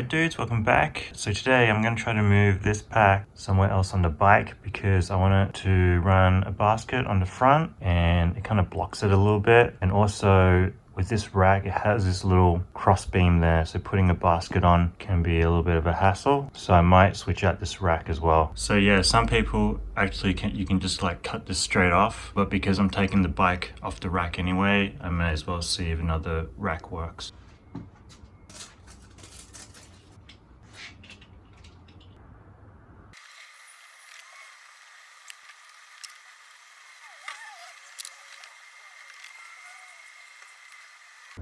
dudes, welcome back. So today I'm going to try to move this pack somewhere else on the bike because I want it to run a basket on the front and it kind of blocks it a little bit. And also with this rack, it has this little cross beam there, so putting a basket on can be a little bit of a hassle. So I might switch out this rack as well. So yeah, some people actually you can just like cut this straight off, but because I'm taking the bike off the rack anyway, I may as well see if another rack works.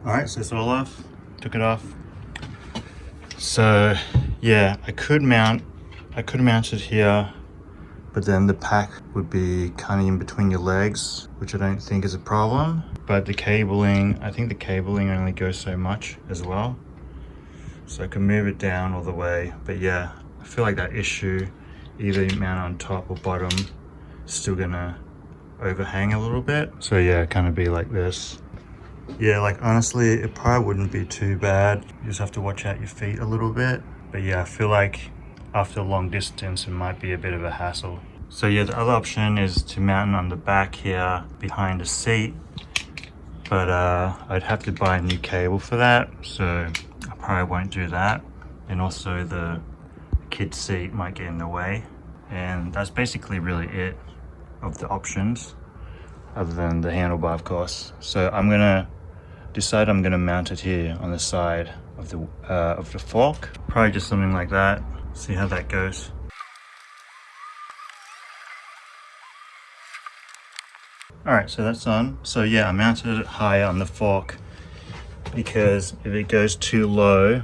Alright, so it's all off. Took it off. So yeah, I could mount it here, but then the pack would be kind of in between your legs, which I don't think is a problem. But the cabling, I think the cabling only goes so much as well. So I can move it down all the way. But yeah, I feel like that issue, either mount on top or bottom, is still gonna overhang a little bit. So yeah, kind of be like this. Yeah, like honestly, it probably wouldn't be too bad. You just have to watch out your feet a little bit. But yeah, I feel like after a long distance, it might be a bit of a hassle. So yeah, the other option is to mount it on the back here behind the seat. But I'd have to buy a new cable for that. So I probably won't do that. And also the kid's seat might get in the way. And that's basically really it of the options, other than the handlebar, of course. So I'm gonna mount it here on the side of the fork. Probably just something like that. See how that goes. All right, so that's on. So yeah, I mounted it high on the fork because if it goes too low,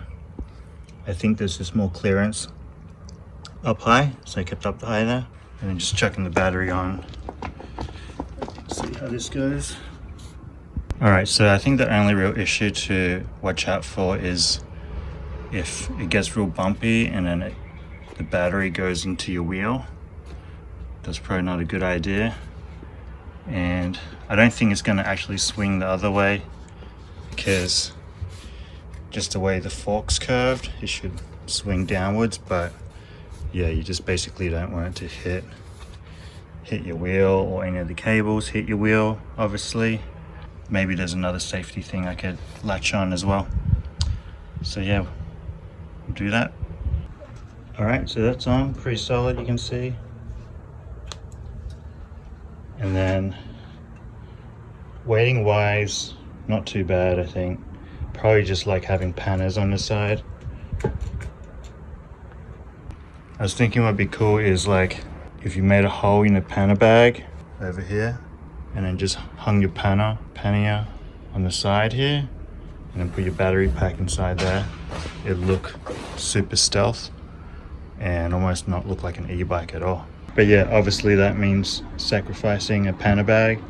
I think there's just more clearance up high. So I kept up high there, and then just chucking the battery on. See how this goes. All right, so I think the only real issue to watch out for is if it gets real bumpy and then the battery goes into your wheel. That's probably not a good idea. And I don't think it's going to actually swing the other way because just the way the fork's curved, it should swing downwards. But yeah, you just basically don't want it to hit your wheel or any of the cables, hit your wheel, obviously. Maybe there's another safety thing I could latch on as well. So yeah, we'll do that. All right, so that's on, pretty solid, you can see. And then weighting wise, not too bad, I think. Probably just like having panners on the side. I was thinking what would be cool is like if you made a hole in a panner bag over here and then just hung your pannier on the side here and then put your battery pack inside there. It'd look super stealth and almost not look like an e-bike at all. But yeah, obviously that means sacrificing a panner bag,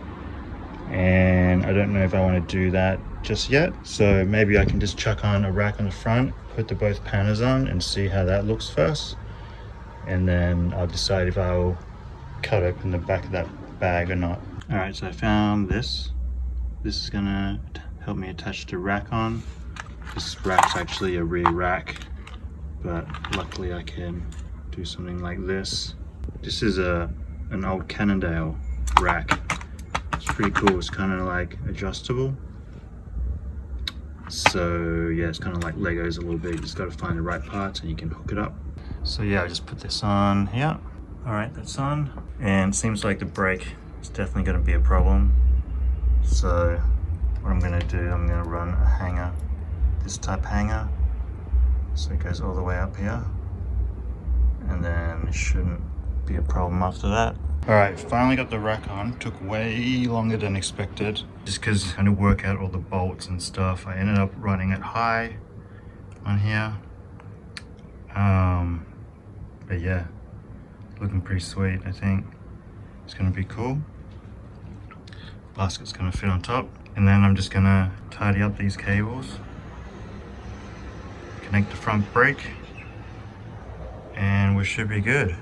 and I don't know if I want to do that just yet. So maybe I can just chuck on a rack on the front, put the both panners on and see how that looks first. And then I'll decide if I'll cut open the back of that bag or not. All right, so I found this. This is gonna help me attach the rack on. This rack's actually a rear rack, but luckily I can do something like this. This is an old Cannondale rack. It's pretty cool. It's kind of like adjustable. So yeah, it's kind of like Legos a little bit. You just got to find the right parts and you can hook it up. So yeah, I just put this on here. All right, that's on. And it seems like the brake is definitely going to be a problem. So what I'm going to do, I'm going to run a hanger, this type hanger. So it goes all the way up here. And then it shouldn't be a problem after that. All right, finally got the rack on. Took way longer than expected just because I'm trying to work out all the bolts and stuff. I ended up running it high on here. But yeah, looking pretty sweet. I think it's gonna be cool. Basket's gonna fit on top, and then I'm just gonna tidy up these cables, connect the front brake, and we should be good.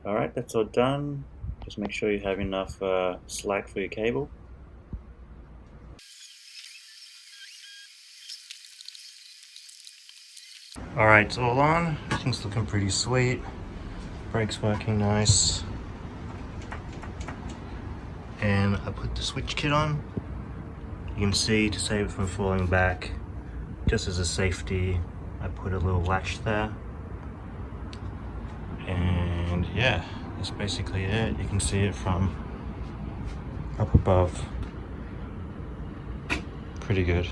All right, that's all done. Just make sure you have enough slack for your cable. Alright, it's all on. Everything's looking pretty sweet. Brake's working nice. And I put the switch kit on. You can see, to save it from falling back, just as a safety, I put a little latch there. And yeah, that's basically it. You can see it from up above. Pretty good.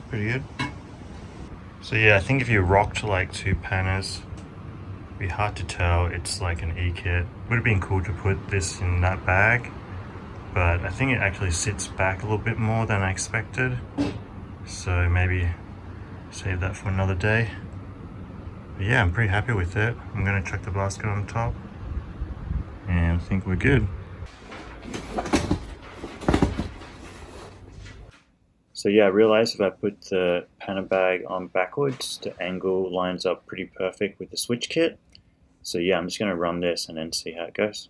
Pretty good. So yeah, I think if you rocked like two panners, it'd be hard to tell it's like an E-kit. Would have been cool to put this in that bag, but I think it actually sits back a little bit more than I expected. So maybe save that for another day. But yeah, I'm pretty happy with it. I'm gonna chuck the basket on top and I think we're good. So yeah, I realized if I put the panner bag on backwards, the angle lines up pretty perfect with the switch kit. So yeah, I'm just gonna run this and then see how it goes.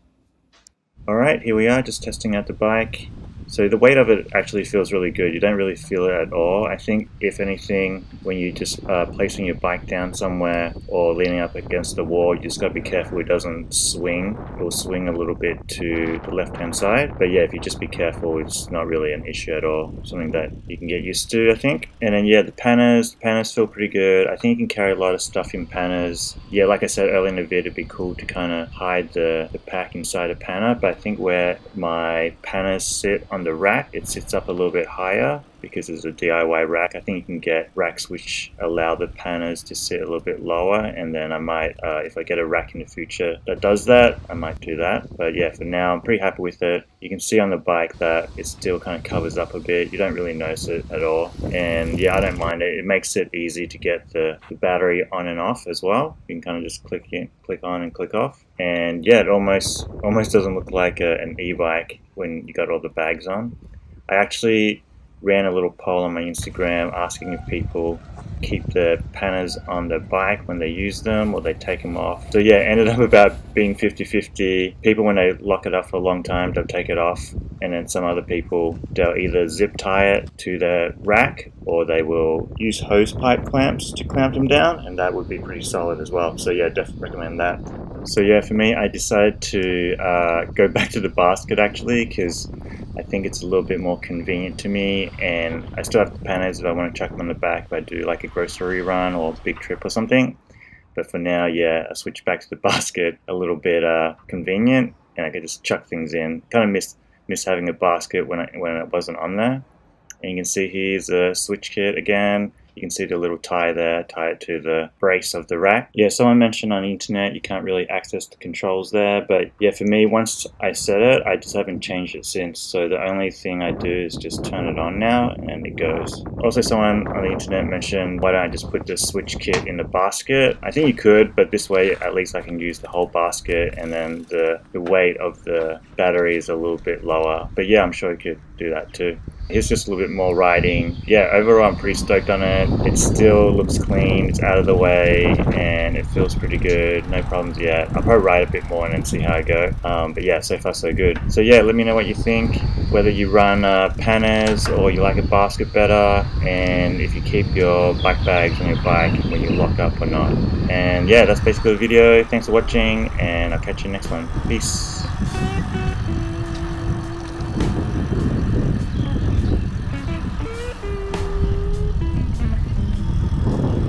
Alright, here we are, just testing out the bike. So the weight of it actually feels really good. You don't really feel it at all. I think if anything, when you just placing your bike down somewhere or leaning up against the wall, you just gotta be careful it doesn't swing. It will swing a little bit to the left hand side. But yeah, if you just be careful, it's not really an issue at all. Something that you can get used to, I think. And then yeah, the panners feel pretty good. I think you can carry a lot of stuff in panners. Yeah, like I said earlier in the video, it'd be cool to kind of hide the pack inside a panner. But I think where my panners sit on the rack, it sits up a little bit higher because it's a DIY rack. I think you can get racks which allow the panners to sit a little bit lower, and then I might, if I get a rack in the future that does that, I might do that. But yeah, for now I'm pretty happy with it. You can see on the bike that it still kind of covers up a bit. You don't really notice it at all, and yeah, I don't mind it. It makes it easy to get the battery on and off as well. You can kind of just click on and click off, and yeah, it almost doesn't look like an e-bike when you got all the bags on. I actually ran a little poll on my Instagram asking if people keep the panners on the bike when they use them or they take them off. So yeah, it ended up about being 50-50. People, when they lock it up for a long time, they'll take it off, and then some other people, they'll either zip tie it to the rack or they will use hose pipe clamps to clamp them down, and that would be pretty solid as well. So yeah, definitely recommend that. So yeah, for me, I decided to go back to the basket actually, because I think it's a little bit more convenient to me, and I still have the panners if I want to chuck them on the back if I do like a grocery run or a big trip or something. But for now, yeah, I switched back to the basket, a little bit convenient, and I could just chuck things in. Kind of miss having a basket when it wasn't on there. And you can see here's a switch kit again. You can see the little tie there, tie it to the brace of the rack. Yeah, someone mentioned on the internet you can't really access the controls there, but yeah, for me, once I set it, I just haven't changed it since. So the only thing I do is just turn it on now and then it goes. Also, someone on the internet mentioned, why don't I just put the switch kit in the basket? I think you could, but this way at least I can use the whole basket, and then the weight of the battery is a little bit lower. But yeah, I'm sure you could do that too. Here's just a little bit more riding. Yeah, overall I'm pretty stoked on it. It still looks clean, it's out of the way, and it feels pretty good. No problems yet. I'll probably ride a bit more and then see how I go. But yeah, so far so good. So yeah, let me know what you think, whether you run panners or you like a basket better, and if you keep your bike bags on your bike when you lock up or not. And yeah, that's basically the video. Thanks for watching, and I'll catch you next one. Peace.